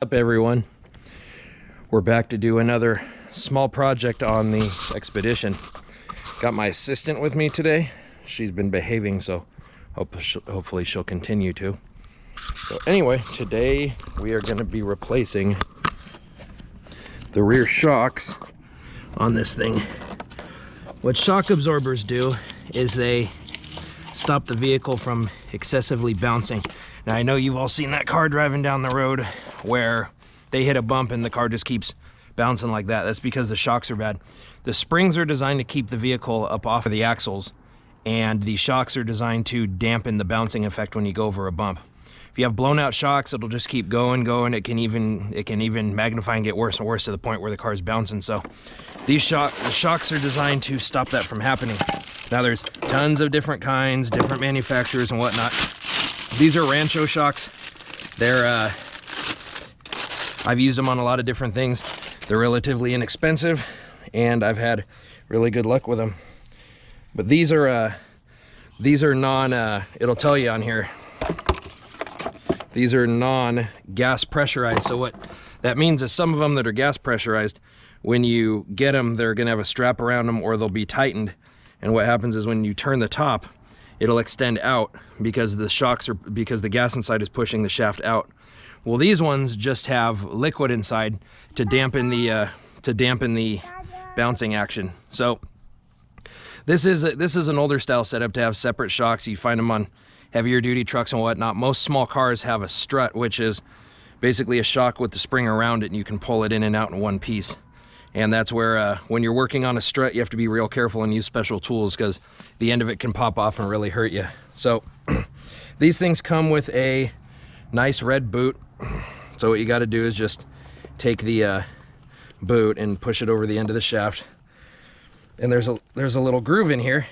up, everyone? We're back to do another small project on the expedition. Got my assistant with me today. She's been behaving, so hopefully she'll continue to. So anyway, today we are going to be replacing the rear shocks on this thing. What shock absorbers do is they stop the vehicle from excessively bouncing. Now I know you've all seen that car driving down the road where they hit a bump and the car just keeps bouncing like that. That's because the shocks are bad. The springs are designed to keep the vehicle up off of the axles, and the shocks are designed to dampen the bouncing effect when you go over a bump. If you have blown out shocks, it'll just keep going. It can even magnify and get worse and worse to the point where the car's bouncing. So the shocks are designed to stop that from happening. Now there's tons of different kinds, different manufacturers and whatnot. These are Rancho shocks. They're I've used them on a lot of different things. They're relatively inexpensive, and I've had really good luck with them. But these are non. It'll tell you on here. These are non-gas pressurized. So what that means is some of them that are gas pressurized, when you get them, they're gonna have a strap around them or they'll be tightened. And what happens is when you turn the top, it'll extend out because the gas inside is pushing the shaft out. Well, these ones just have liquid inside to dampen the bouncing action. So this is an older style setup to have separate shocks. You find them on heavier duty trucks and whatnot. Most small cars have a strut, which is basically a shock with the spring around it, and you can pull it in and out in one piece. And that's where when you're working on a strut, you have to be real careful and use special tools because the end of it can pop off and really hurt you. So these things come with a nice red boot. So what you got to do is just take the boot and push it over the end of the shaft. And there's a little groove in here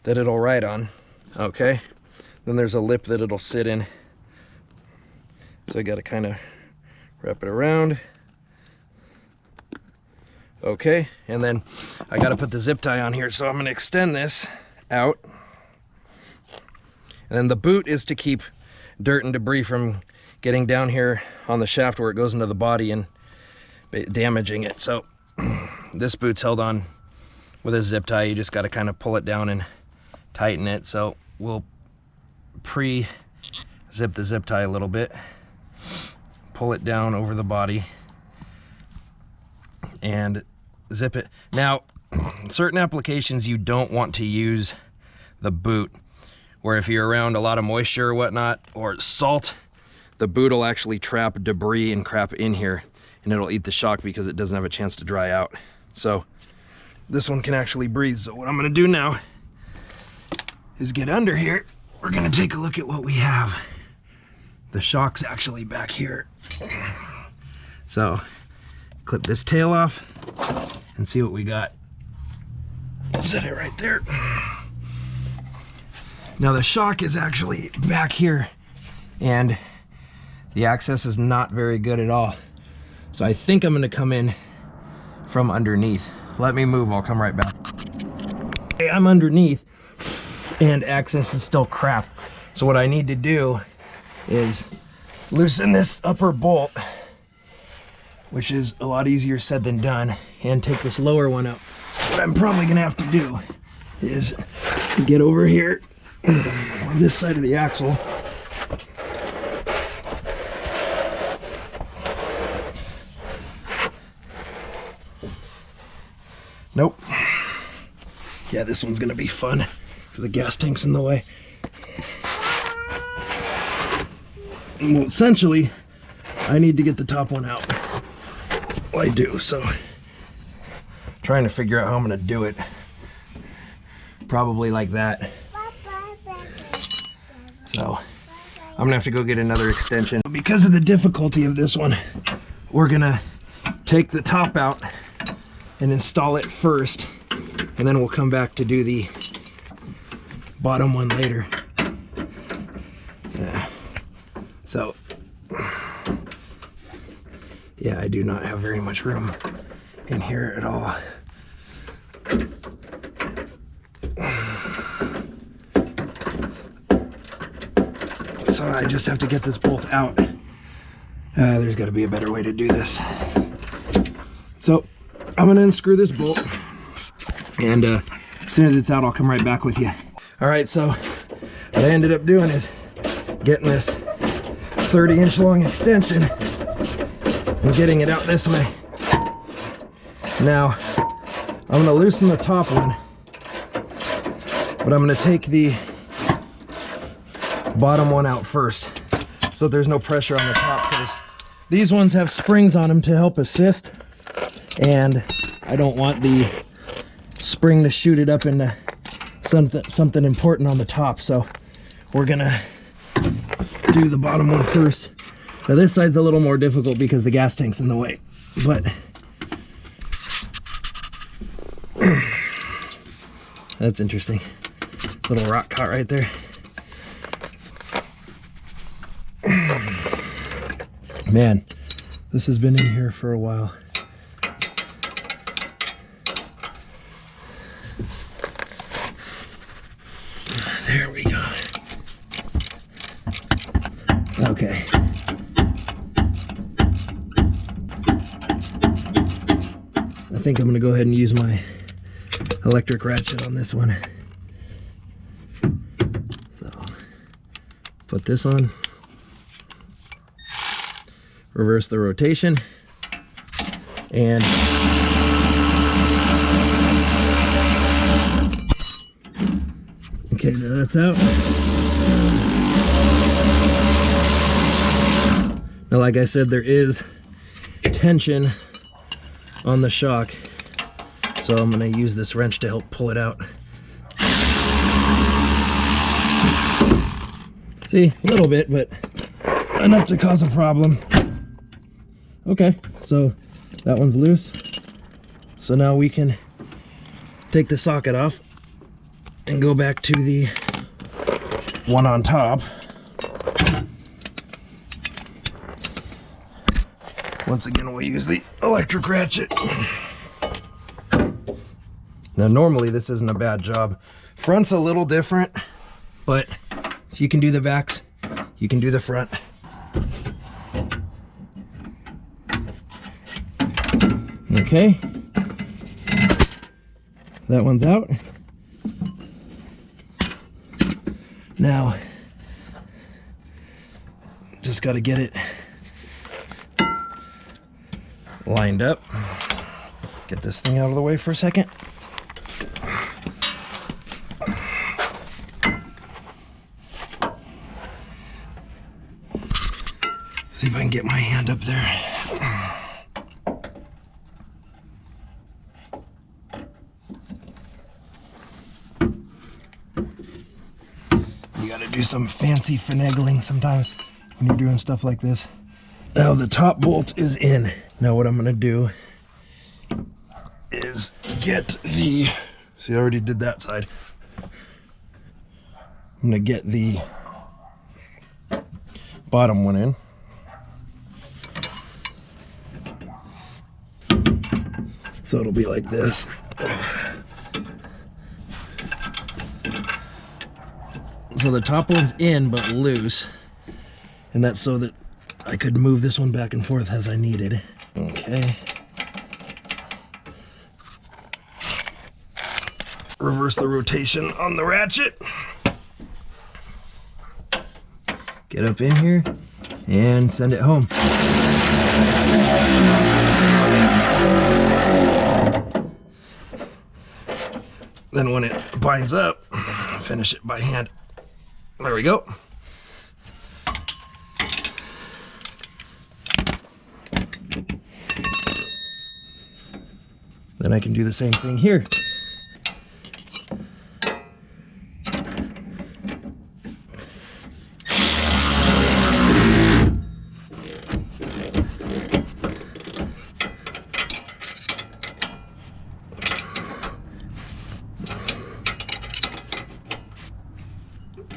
that it'll ride on. Okay. Then there's a lip that it'll sit in. So I got to kind of wrap it around. Okay, and then I got to put the zip tie on here, so I'm going to extend this out. And then the boot is to keep dirt and debris from getting down here on the shaft where it goes into the body and damaging it. So this boot's held on with a zip tie. You just got to kind of pull it down and tighten it. So we'll pre-zip the zip tie a little bit, pull it down over the body, and zip it. Now, certain applications you don't want to use the boot, where if you're around a lot of moisture or whatnot, or salt, the boot will actually trap debris and crap in here, and it'll eat the shock because it doesn't have a chance to dry out. So this one can actually breathe. So what I'm gonna do now is get under here. We're gonna take a look at what we have. The shock's actually back here. So clip this tail off and see what we got. Set it right there. Now the shock is actually back here, and the access is not very good at all. So I think I'm gonna come in from underneath. Let me move, I'll come right back. Okay, I'm underneath and access is still crap. So what I need to do is loosen this upper bolt, which is a lot easier said than done, and take this lower one up. So what I'm probably gonna have to do is get over here on this side of the axle. Nope. Yeah, this one's gonna be fun because the gas tank's in the way. Well, essentially, I need to get the top one out. Well, I do, so trying to figure out how I'm gonna do it. Probably like that. So I'm gonna have to go get another extension. Because of the difficulty of this one, we're gonna take the top out and install it first, and then we'll come back to do the bottom one later. So yeah, I do not have very much room in here at all. So I just have to get this bolt out There's got to be a better way to do this. So I'm gonna unscrew this bolt, and as soon as it's out, I'll come right back with you. All right, so what I ended up doing is getting this 30-inch long extension and getting it out this way. Now I'm gonna loosen the top one, but I'm gonna take the bottom one out first so there's no pressure on the top, because these ones have springs on them to help assist, and I don't want the spring to shoot it up into something important on the top. So we're gonna do the bottom one first. Now this side's a little more difficult because the gas tank's in the way, but that's interesting. Little rock caught right there. Man, this has been in here for a while. There we go. Okay. I think I'm gonna go ahead and use my electric ratchet on this one. So, put this on. Reverse the rotation, and okay, now that's out. Now, like I said, there is tension on the shock, so I'm going to use this wrench to help pull it out. See, a little bit, but enough to cause a problem. Okay, so that one's loose. So now we can take the socket off and go back to the one on top. Once again, we'll use the electric ratchet. Now, normally this isn't a bad job. Front's a little different, but if you can do the backs, you can do the front. Okay, that one's out. Now, just got to get it lined up. Get this thing out of the way for a second. See if I can get my hand up there. You gotta do some fancy finagling sometimes when you're doing stuff like this. Now the top bolt is in. Now what I'm gonna do is get the, see, I already did that side. I'm gonna get the bottom one in. So it'll be like this. So the top one's in but loose, and that's so that I could move this one back and forth as I needed. Okay. Reverse the rotation on the ratchet. Get up in here and send it home. Then when it binds up, finish it by hand. There we go. Then I can do the same thing here.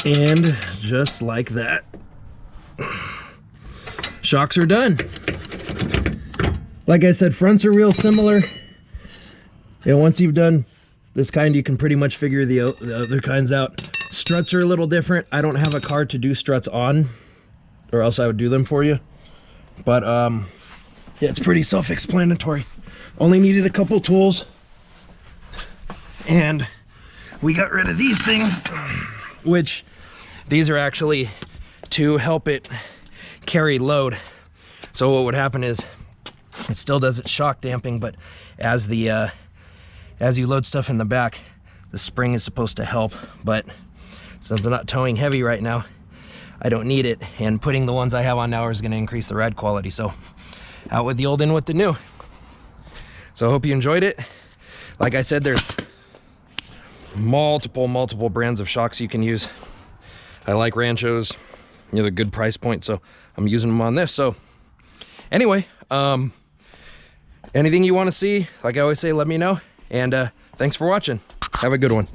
And just like that, shocks are done. Like I said, fronts are real similar. And once you've done this kind, you can pretty much figure the other kinds out. Struts are a little different. I don't have a car to do struts on, or else I would do them for you. But yeah, it's pretty self-explanatory. Only needed a couple tools, and we got rid of these things, which these are actually to help it carry load. So what would happen is it still does its shock damping, but as the as you load stuff in the back, the spring is supposed to help. But since I'm not towing heavy right now, I don't need it, and putting the ones I have on now is going to increase the ride quality. So out with the old, in with the new. So I hope you enjoyed it. Like I said, there's multiple brands of shocks you can use. I like Ranchos, you know, they're good price point, so I'm using them on this. So anyway, anything you want to see, like I always say, let me know. And thanks for watching. Have a good one.